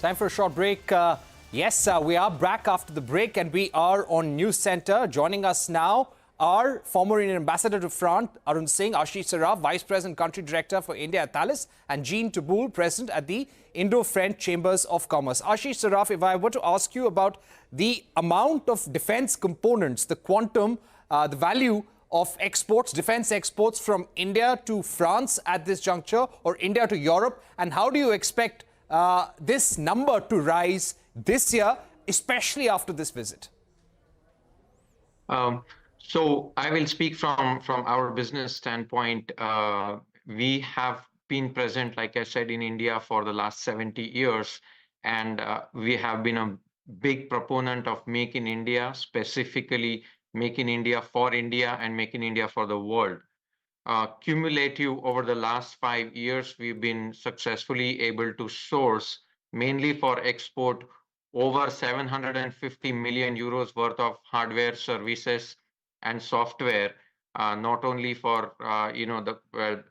Time for a short break. Yes, we are back after the break and we are on News Center. Joining us now are former Indian Ambassador to France, Arun Singh, Ashish Saraf, Vice President Country Director for India at Thales, and Touboul, President at the Indo-French Chambers of Commerce. Ashish Saraf, if I were to ask you about the amount of defense components, the quantum, the value of exports, defense exports from India to France at this juncture or India to Europe, and how do you expect this number to rise this year, especially after this visit? So I will speak from our business standpoint. We have been present, like I said, in India for the last 70 years, and we have been a big proponent of Make in India, specifically Make in India for India and Make in India for the world. Cumulative over the last 5 years, we've been successfully able to source, mainly for export, over 750 million euros worth of hardware, services, and software, not only for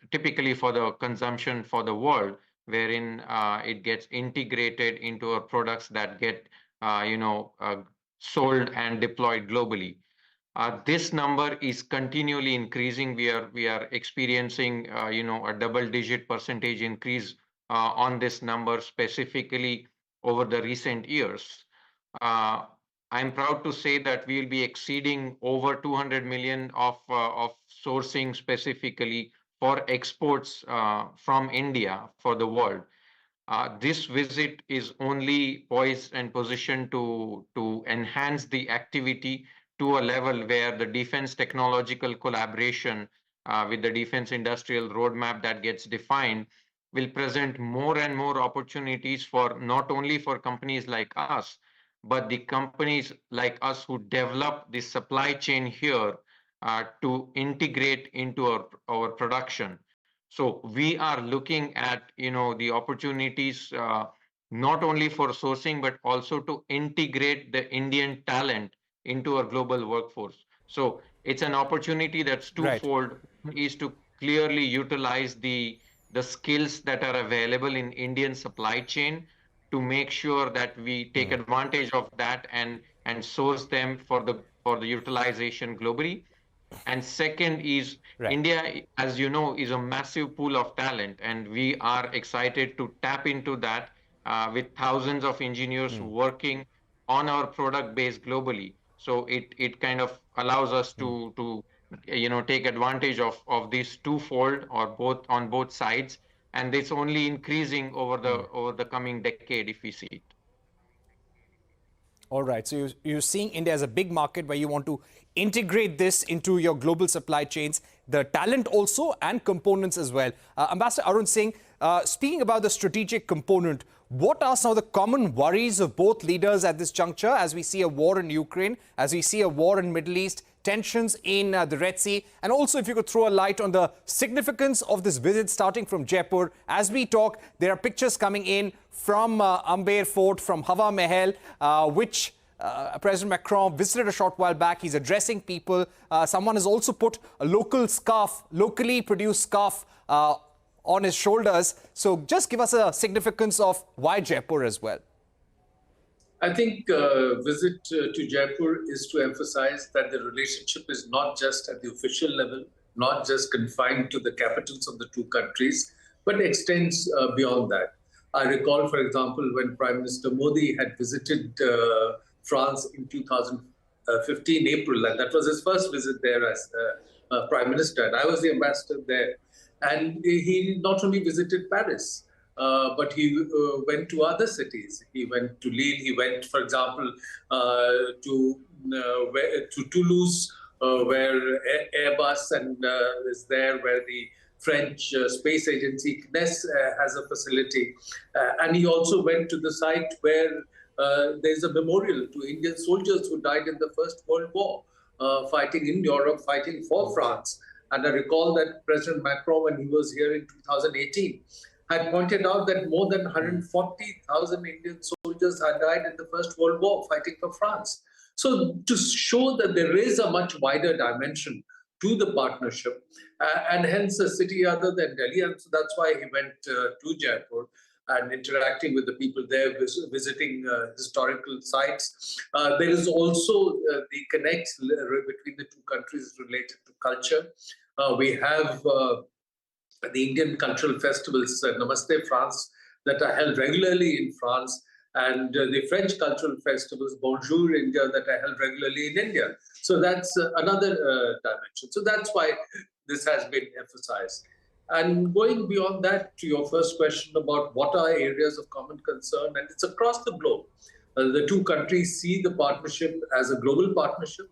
typically for the consumption for the world, wherein it gets integrated into our products that get sold and deployed globally. This number is continually increasing. We are experiencing a double-digit percentage increase on this number, specifically over the recent years. I'm proud to say that we'll be exceeding over 200 million of sourcing specifically for exports from India for the world. This visit is only poised and positioned to enhance the activity to a level where the defense technological collaboration with the defense industrial roadmap that gets defined will present more and more opportunities for not only for companies like us, but the companies like us who develop the supply chain here to integrate into our production. So we are looking at the opportunities not only for sourcing, but also to integrate the Indian talent into our global workforce. So it's an opportunity that's twofold. Right. Is to clearly utilize the skills that are available in Indian supply chain to make sure that we take advantage of that and source them for the utilization globally. And second is India, as you know, is a massive pool of talent, and we are excited to tap into that with thousands of engineers working on our product base globally. So it kind of allows us to take advantage of this twofold or on both sides, and it's only increasing over the coming decade if we see it. All right. So you're seeing India as a big market where you want to integrate this into your global supply chains, the talent also and components as well. Ambassador Arun Singh, speaking about the strategic component, what are some of the common worries of both leaders at this juncture as we see a war in Ukraine, as we see a war in Middle East, tensions in the Red Sea, and also if you could throw a light on the significance of this visit starting from Jaipur. As we talk, there are pictures coming in from Amber Fort, from Hawa Mahal, which President Macron visited a short while back. He's addressing people. Someone has also put a local scarf, locally produced scarf on his shoulders. So just give us a significance of why Jaipur as well. I think visit to Jaipur is to emphasize that the relationship is not just at the official level, not just confined to the capitals of the two countries, but extends beyond that. I recall, for example, when Prime Minister Modi had visited France in 2015 April, and that was his first visit there as Prime Minister, and I was the ambassador there. And he not only visited Paris, but he went to other cities. He went to Lille. He went, for example, to Toulouse, where Airbus is there, where the French space agency CNES has a facility. And he also went to the site where there's a memorial to Indian soldiers who died in the First World War, fighting in Europe, fighting for France. And I recall that President Macron, when he was here in 2018, had pointed out that more than 140,000 Indian soldiers had died in the First World War fighting for France. So to show that there is a much wider dimension to the partnership, and hence a city other than Delhi, and so that's why he went to Jaipur. and interacting with the people there, visiting historical sites. There is also the connect between the two countries related to culture. We have the Indian cultural festivals, Namaste France, that are held regularly in France, and the French cultural festivals, Bonjour India, that are held regularly in India. So that's another dimension. So that's why this has been emphasized. And going beyond that, to your first question about what are areas of common concern, and it's across the globe. The two countries see the partnership as a global partnership.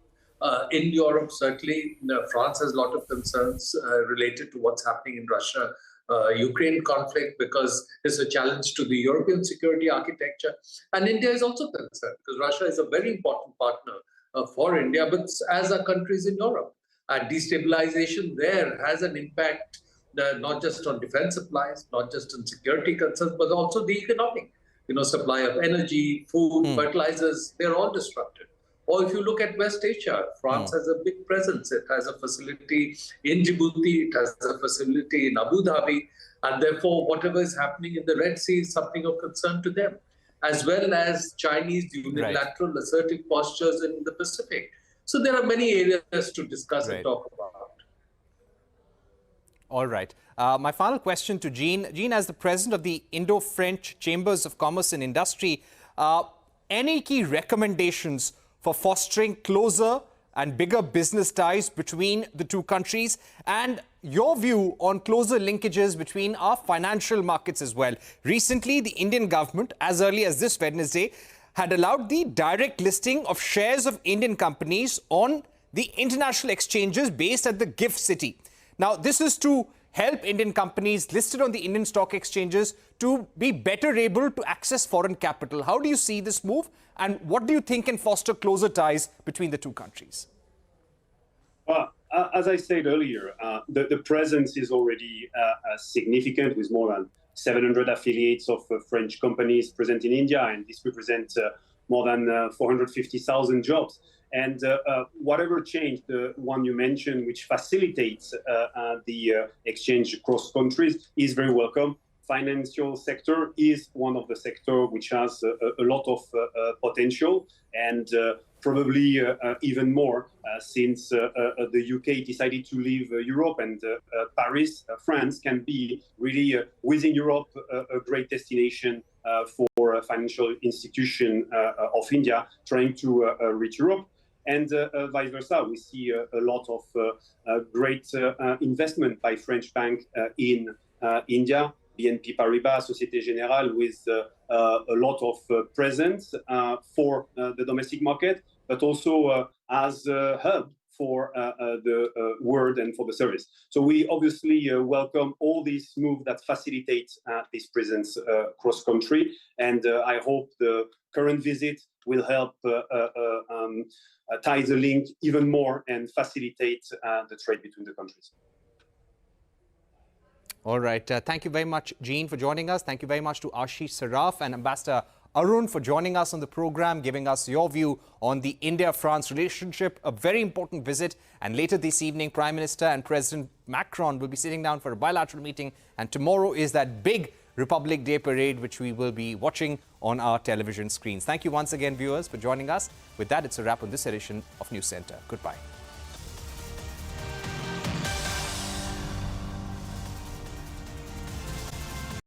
In Europe, certainly, France has a lot of concerns related to what's happening in Russia. Ukraine conflict, because it's a challenge to the European security architecture. And India is also concerned because Russia is a very important partner for India, but as are countries in Europe. And destabilization there has an impact not just on defense supplies, not just on security concerns, but also the economic, supply of energy, food, fertilizers, they're all disrupted. Or if you look at West Asia, France has a big presence. It has a facility in Djibouti, it has a facility in Abu Dhabi, and therefore whatever is happening in the Red Sea is something of concern to them, as well as Chinese unilateral assertive postures in the Pacific. So there are many areas to discuss and talk about. All right. My final question to Jean. Jean, as the president of the Indo-French Chambers of Commerce and Industry, any key recommendations for fostering closer and bigger business ties between the two countries, and your view on closer linkages between our financial markets as well? Recently, the Indian government, as early as this Wednesday, had allowed the direct listing of shares of Indian companies on the international exchanges based at the GIFT City. Now, this is to help Indian companies listed on the Indian stock exchanges to be better able to access foreign capital. How do you see this move, and what do you think can foster closer ties between the two countries? Well, as I said earlier, the presence is already significant, with more than 700 affiliates of French companies present in India, and this represents more than 450,000 jobs. And whatever change, the one you mentioned, which facilitates the exchange across countries, is very welcome. Financial sector is one of the sector which has a lot of potential, and probably even more since the UK decided to leave Europe, and Paris, France, can be really within Europe a great destination for a financial institution of India trying to reach Europe. And vice versa, we see a lot of great investment by French bank in India, BNP Paribas, Société Générale, with a lot of presence for the domestic market, but also as a hub for the world and for the service. So we obviously welcome all these moves that facilitate this presence cross-country, and I hope the current visit will help tie the link even more and facilitate the trade between the countries. All right. Thank you very much, Jean, for joining us. Thank you very much to Ashish Saraf and Ambassador Arun for joining us on the program, giving us your view on the India-France relationship. A very important visit. And later this evening, Prime Minister and President Macron will be sitting down for a bilateral meeting. And tomorrow is that big Republic Day parade, which we will be watching on our television screens. Thank you once again, viewers, for joining us. With that, it's a wrap on this edition of News Center. Goodbye.